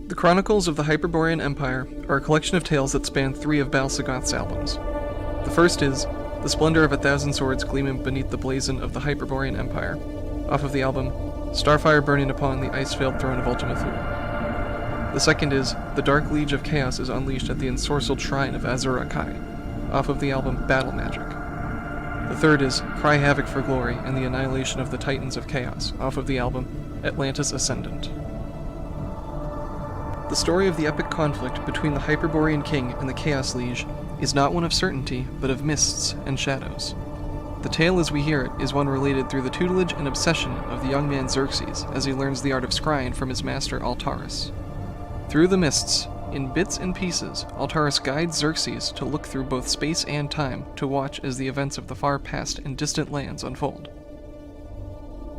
The Chronicles of the Hyperborean Empire are a collection of tales that span 3 of Bal-Sagoth's albums. The first is The Splendour of 1,000 Swords Gleaming Beneath the Blazon of the Hyperborean Empire, off of the album Starfire Burning Upon the Ice-Veiled Throne of Ultima Thule. The second is The Dark Leige of Chaos is Unleashed at the Ensorcelled Shrine of A'Zura-Kai, off of the album Battle Magic. The third is Cry Havoc for Glory and the Annihilation of the Titans of Chaos, off of the album Atlantis Ascendant. The story of the epic conflict between the Hyperborean King and the Chaos Liege is not one of certainty, but of mists and shadows. The tale as we hear it is one related through the tutelage and obsession of the young man Xerxes as he learns the art of scrying from his master Altarus. Through the mists, in bits and pieces, Altarus guides Xerxes to look through both space and time to watch as the events of the far past and distant lands unfold.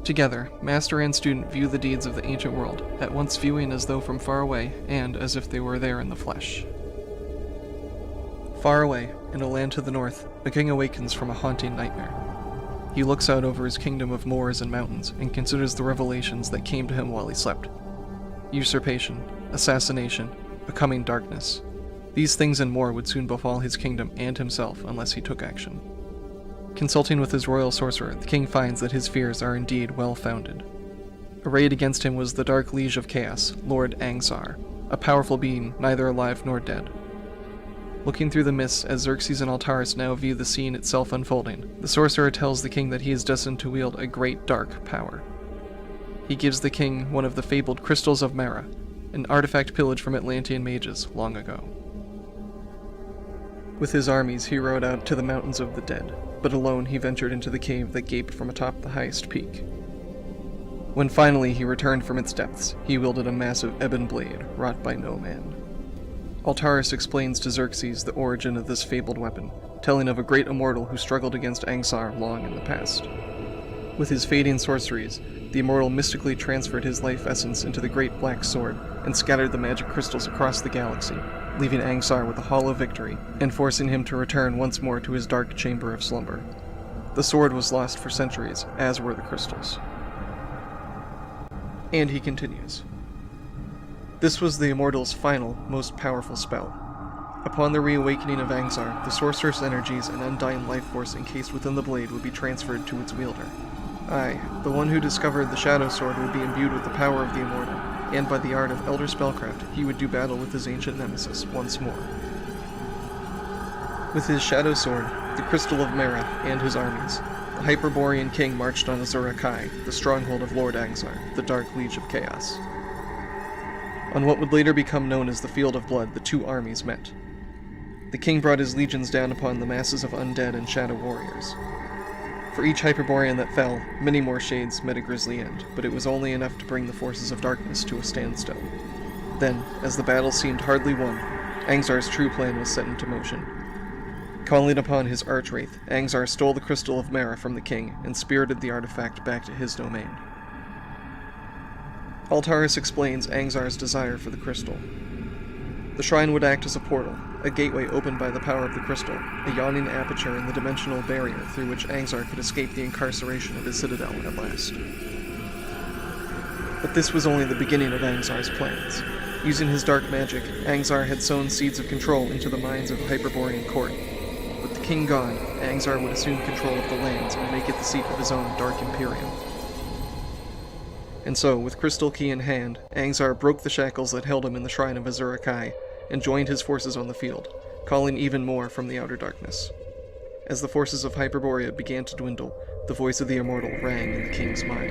Together, master and student view the deeds of the ancient world, at once viewing as though from far away and as if they were there in the flesh. Far away, in a land to the north, a king awakens from a haunting nightmare. He looks out over his kingdom of moors and mountains and considers the revelations that came to him while he slept. Usurpation, assassination, becoming darkness. These things and more would soon befall his kingdom and himself unless he took action. Consulting with his royal sorcerer, the king finds that his fears are indeed well-founded. Arrayed against him was the Dark Leige of Chaos, Lord Angzar, a powerful being neither alive nor dead. Looking through the mists as Xerxes and Altarus now view the scene itself unfolding, the sorcerer tells the king that he is destined to wield a great dark power. He gives the king one of the fabled Crystals of Mara, an artifact pillaged from Atlantean mages long ago. With his armies he rode out to the mountains of the dead, but alone he ventured into the cave that gaped from atop the highest peak. When finally he returned from its depths, he wielded a massive ebon blade wrought by no man. Altarus explains to Xerxes the origin of this fabled weapon, telling of a great immortal who struggled against Angzar long in the past. With his fading sorceries, the immortal mystically transferred his life essence into the great black sword and scattered the magic crystals across the galaxy, leaving Angzar with a hollow victory and forcing him to return once more to his dark chamber of slumber. The sword was lost for centuries, as were the crystals. And he continues. This was the immortal's final, most powerful spell. Upon the reawakening of Angzar, the sorcerer's energies and undying life force encased within the blade would be transferred to its wielder. I, the one who discovered the Shadow Sword, would be imbued with the power of the immortal, and by the art of elder spellcraft, he would do battle with his ancient nemesis once more. With his Shadow Sword, the Crystal of Mara, and his armies, the Hyperborean King marched on A'Zura-Kai, the stronghold of Lord Angzar, the Dark Leige of Chaos. On what would later become known as the Field of Blood, the two armies met. The king brought his legions down upon the masses of undead and shadow warriors. For each Hyperborean that fell, many more shades met a grisly end, but it was only enough to bring the forces of darkness to a standstill. Then, as the battle seemed hardly won, Angzar's true plan was set into motion. Calling upon his archwraith, Angzar stole the Crystal of Mara from the king and spirited the artifact back to his domain. Altarus explains Angzar's desire for the crystal. The shrine would act as a portal, a gateway opened by the power of the crystal, a yawning aperture in the dimensional barrier through which Angzar could escape the incarceration of his citadel at last. But this was only the beginning of Angzar's plans. Using his dark magic, Angzar had sown seeds of control into the minds of the Hyperborean court. With the king gone, Angzar would assume control of the lands and make it the seat of his own dark imperium. And so, with crystal key in hand, Angzar broke the shackles that held him in the shrine of A'Zura-Kai and joined his forces on the field, calling even more from the outer darkness. As the forces of Hyperborea began to dwindle, the voice of the immortal rang in the king's mind.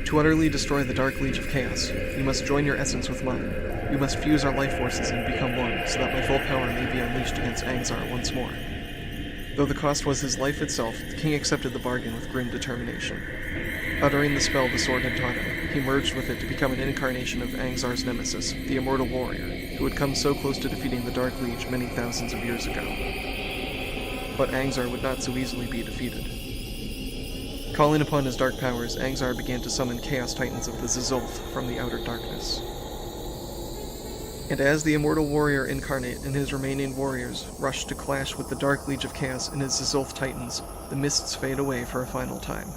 To utterly destroy the Dark Leige of Chaos, you must join your essence with mine. We must fuse our life forces and become one, so that my full power may be unleashed against Angzar once more. Though the cost was his life itself, the king accepted the bargain with grim determination. Uttering the spell the sword had taught him, he merged with it to become an incarnation of Angzar's nemesis, the immortal warrior, who had come so close to defeating the Dark Leige many thousands of years ago. But Angzar would not so easily be defeated. Calling upon his dark powers, Angzar began to summon Chaos Titans of the Zizulf from the outer darkness. And as the immortal warrior incarnate and his remaining warriors rushed to clash with the Dark Leige of Chaos and his Zizulf Titans, the mists fade away for a final time.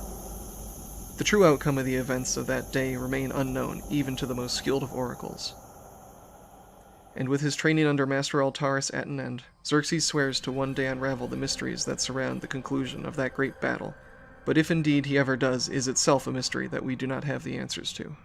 The true outcome of the events of that day remain unknown even to the most skilled of oracles. And with his training under Master Altarus at an end, Xerxes swears to one day unravel the mysteries that surround the conclusion of that great battle, but if indeed he ever does, is itself a mystery that we do not have the answers to.